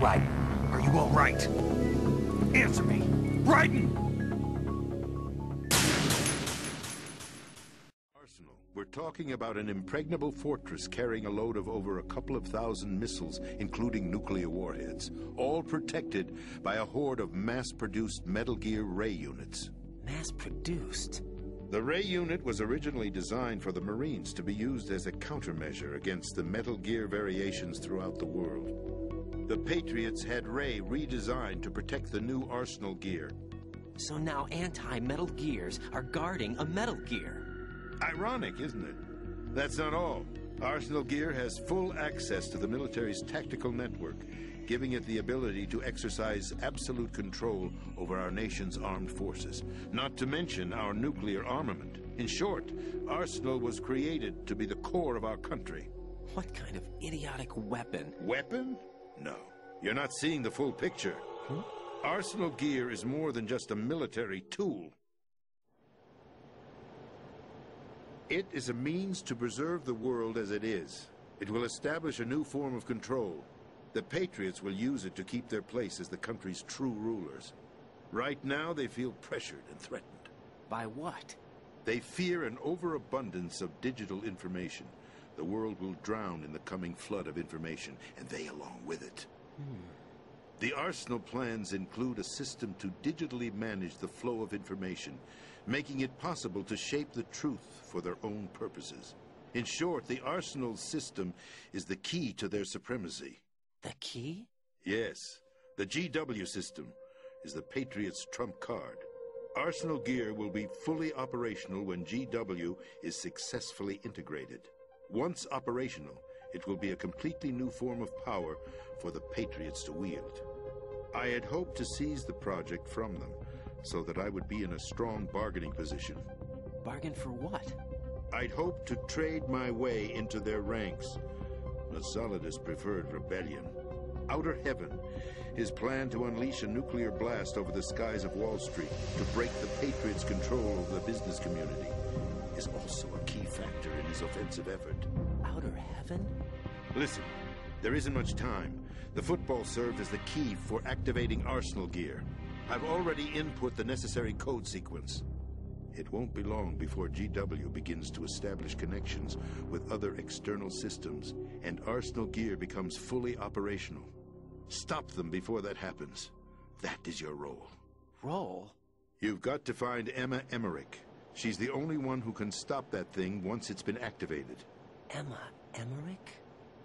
right? Are you all right? Answer me. Brighton! Arsenal. We're talking about an impregnable fortress carrying a load of over a couple of thousand missiles, including nuclear warheads, all protected by a horde of mass-produced Metal Gear Ray units. Mass-produced? The Ray unit was originally designed for the Marines to be used as a countermeasure against the Metal Gear variations throughout the world. The Patriots had Ray redesigned to protect the new Arsenal gear. So now anti-Metal Gears are guarding a Metal Gear. Ironic, isn't it? That's not all. Arsenal Gear has full access to the military's tactical network, giving it the ability to exercise absolute control over our nation's armed forces, not to mention our nuclear armament. In short, Arsenal was created to be the core of our country. What kind of idiotic weapon? Weapon? No. You're not seeing the full picture. Arsenal Gear is more than just a military tool. It is a means to preserve the world as it is. It will establish a new form of control. The Patriots will use it to keep their place as the country's true rulers. Right now, they feel pressured and threatened. By what? They fear an overabundance of digital information. The world will drown in the coming flood of information, and they along with it. The Arsenal plans include a system to digitally manage the flow of information, making it possible to shape the truth for their own purposes. In short, the Arsenal system is the key to their supremacy. The key? Yes. The GW system is the Patriots' trump card. Arsenal Gear will be fully operational when GW is successfully integrated. Once operational, it will be a completely new form of power for the Patriots to wield. I had hoped to seize the project from them, so that I would be in a strong bargaining position. Bargain for what? I'd hoped to trade my way into their ranks. Nasalidas preferred rebellion. Outer Heaven, his plan to unleash a nuclear blast over the skies of Wall Street to break the Patriots' control over the business community, is also a key factor in his offensive effort. Outer Heaven? Listen, there isn't much time. The football served as the key for activating Arsenal Gear. I've already input the necessary code sequence. It won't be long before GW begins to establish connections with other external systems, and Arsenal Gear becomes fully operational. Stop them before that happens. That is your role. Role? You've got to find Emma Emmerich. She's the only one who can stop that thing once it's been activated. Emma Emmerich?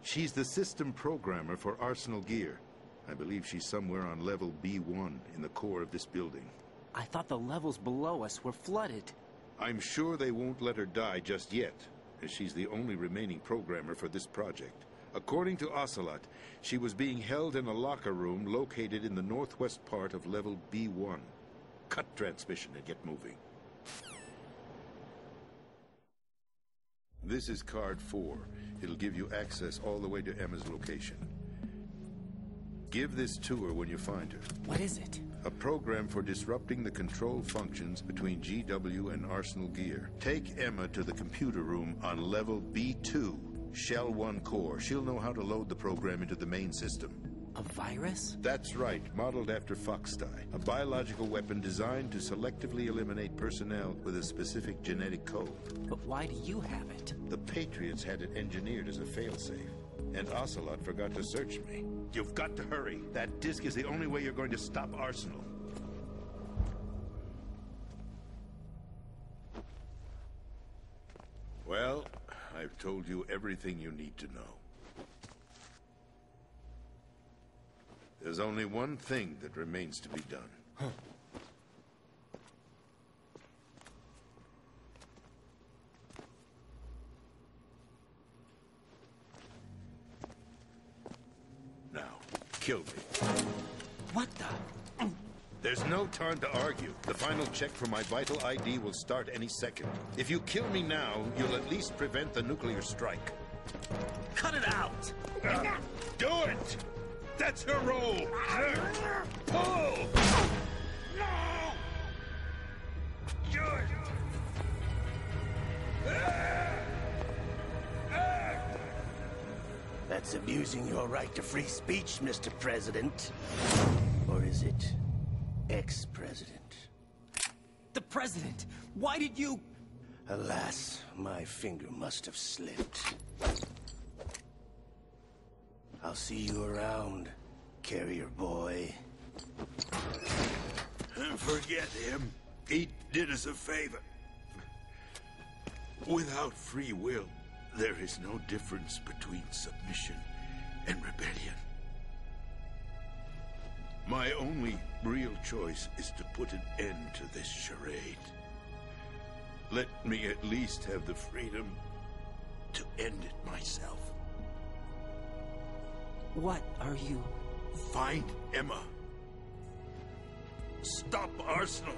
She's the system programmer for Arsenal Gear. I believe she's somewhere on level B1 in the core of this building. I thought the levels below us were flooded. I'm sure they won't let her die just yet, as she's the only remaining programmer for this project. According to Ocelot, she was being held in a locker room located in the northwest part of level B1. Cut transmission and get moving. This is card 4. It'll give you access all the way to Emma's location. Give this to her when you find her. What is it? A program for disrupting the control functions between GW and Arsenal Gear. Take Emma to the computer room on level B2, Shell 1 core. She'll know how to load the program into the main system. A virus? That's right, modeled after Foxdie. A biological weapon designed to selectively eliminate personnel with a specific genetic code. But why do you have it? The Patriots had it engineered as a failsafe. And Ocelot forgot to search me. You've got to hurry. That disk is the only way you're going to stop Arsenal. Well, I've told you everything you need to know. There's only one thing that remains to be done. Now, kill me. What the? There's no time to argue. The final check for my vital ID will start any second. If you kill me now, you'll at least prevent the nuclear strike. Cut it out! Do it! That's her role! Pull! No! Good! That That's abusing your right to free speech, Mr. President. Or is it ex-president? The president! Why did you... Alas, my finger must have slipped. I'll see you around, carrier boy. Forget him. He did us a favor. Without free will, there is no difference between submission and rebellion. My only real choice is to put an end to this charade. Let me at least have the freedom to end it myself. What are you... Find Emma. Stop Arsenal.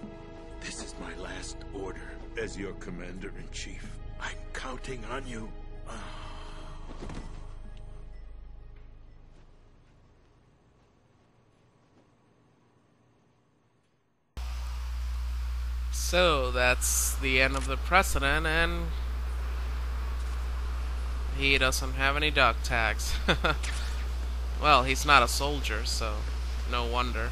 This is my last order as your commander-in-chief. I'm counting on you. So that's the end of the president, and he doesn't have any dog tags. Well, he's not a soldier, so no wonder.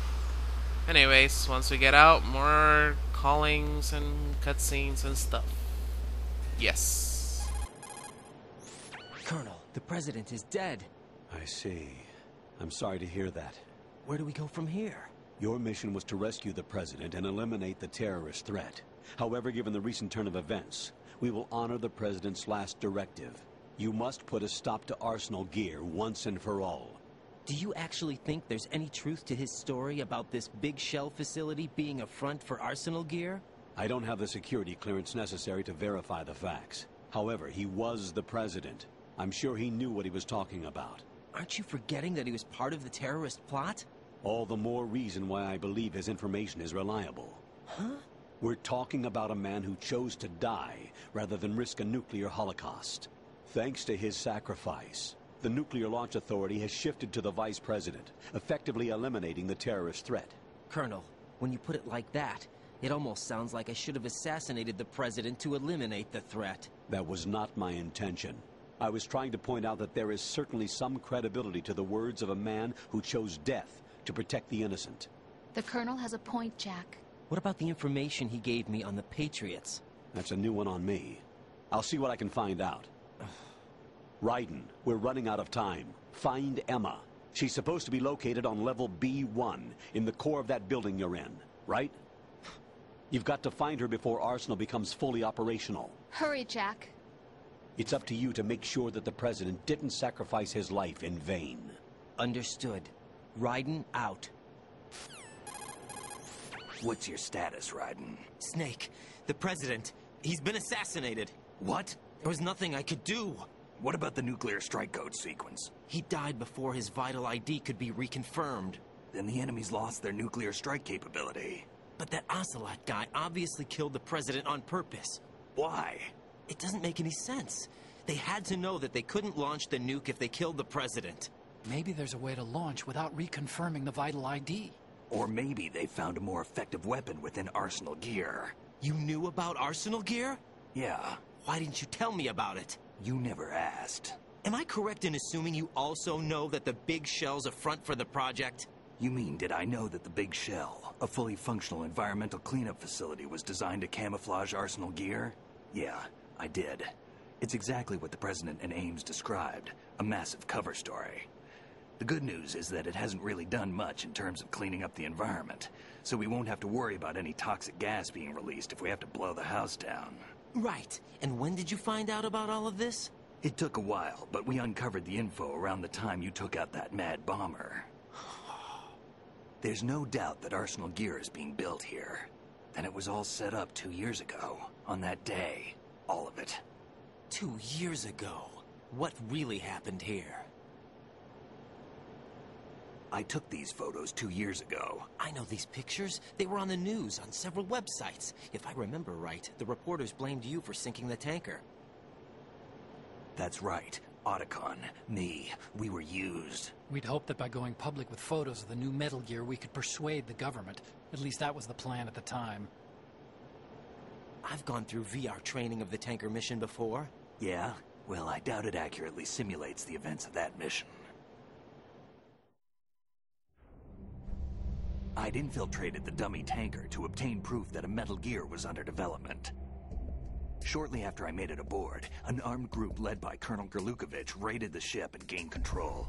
Anyways, once we get out, more callings and cutscenes and stuff. Yes. Colonel, the president is dead. I see. I'm sorry to hear that. Where do we go from here? Your mission was to rescue the president and eliminate the terrorist threat. However, given the recent turn of events, we will honor the president's last directive. You must put a stop to Arsenal Gear once and for all. Do you actually think there's any truth to his story about this big shell facility being a front for Arsenal Gear? I don't have the security clearance necessary to verify the facts. However, he was the president. I'm sure he knew what he was talking about. Aren't you forgetting that he was part of the terrorist plot? All the more reason why I believe his information is reliable. Huh? We're talking about a man who chose to die rather than risk a nuclear holocaust. Thanks to his sacrifice, the Nuclear Launch Authority has shifted to the vice president, effectively eliminating the terrorist threat. Colonel, when you put it like that, it almost sounds like I should have assassinated the president to eliminate the threat. That was not my intention. I was trying to point out that there is certainly some credibility to the words of a man who chose death to protect the innocent. The Colonel has a point, Jack. What about the information he gave me on the Patriots? That's a new one on me. I'll see what I can find out. Raiden, we're running out of time. Find Emma. She's supposed to be located on level B1, in the core of that building you're in, right? You've got to find her before Arsenal becomes fully operational. Hurry, Jack. It's up to you to make sure that the president didn't sacrifice his life in vain. Understood. Raiden out. What's your status, Raiden? Snake, the president, he's been assassinated. What? There was nothing I could do. What about the nuclear strike code sequence? He died before his vital ID could be reconfirmed. Then the enemy's lost their nuclear strike capability. But that Ocelot guy obviously killed the president on purpose. Why? It doesn't make any sense. They had to know that they couldn't launch the nuke if they killed the president. Maybe there's a way to launch without reconfirming the vital ID. Or maybe they found a more effective weapon within Arsenal Gear. You knew about Arsenal Gear? Yeah. Why didn't you tell me about it? You never asked. Am I correct in assuming you also know that the Big Shell's a front for the project? You mean, did I know that the Big Shell, a fully functional environmental cleanup facility, was designed to camouflage Arsenal Gear? Yeah, I did. It's exactly what the President and Ames described, a massive cover story. The good news is that it hasn't really done much in terms of cleaning up the environment, so we won't have to worry about any toxic gas being released if we have to blow the house down. Right. And when did you find out about all of this? It took a while, but we uncovered the info around the time you took out that mad bomber. There's no doubt that Arsenal Gear is being built here. And it was all set up 2 years ago, on that day. All of it. 2 years ago? What really happened here? I took these photos 2 years ago. I know these pictures. They were on the news, on several websites. If I remember right, the reporters blamed you for sinking the tanker. That's right. Otacon, me, we were used. We'd hoped that by going public with photos of the new Metal Gear, we could persuade the government. At least that was the plan at the time. I've gone through VR training of the tanker mission before. Yeah? Well, I doubt it accurately simulates the events of that mission. I'd infiltrated the dummy tanker to obtain proof that a Metal Gear was under development. Shortly after I made it aboard, an armed group led by Colonel Gerlukovich raided the ship and gained control.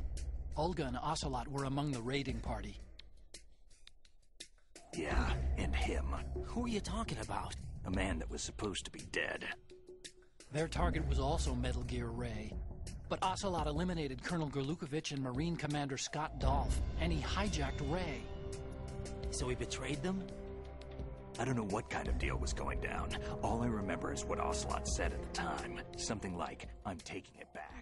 Olga and Ocelot were among the raiding party. Yeah, and him. Who are you talking about? A man that was supposed to be dead. Their target was also Metal Gear Ray. But Ocelot eliminated Colonel Gerlukovich and Marine Commander Scott Dolph, and he hijacked Ray. So he betrayed them? I don't know what kind of deal was going down. All I remember is what Ocelot said at the time. Something like, "I'm taking it back."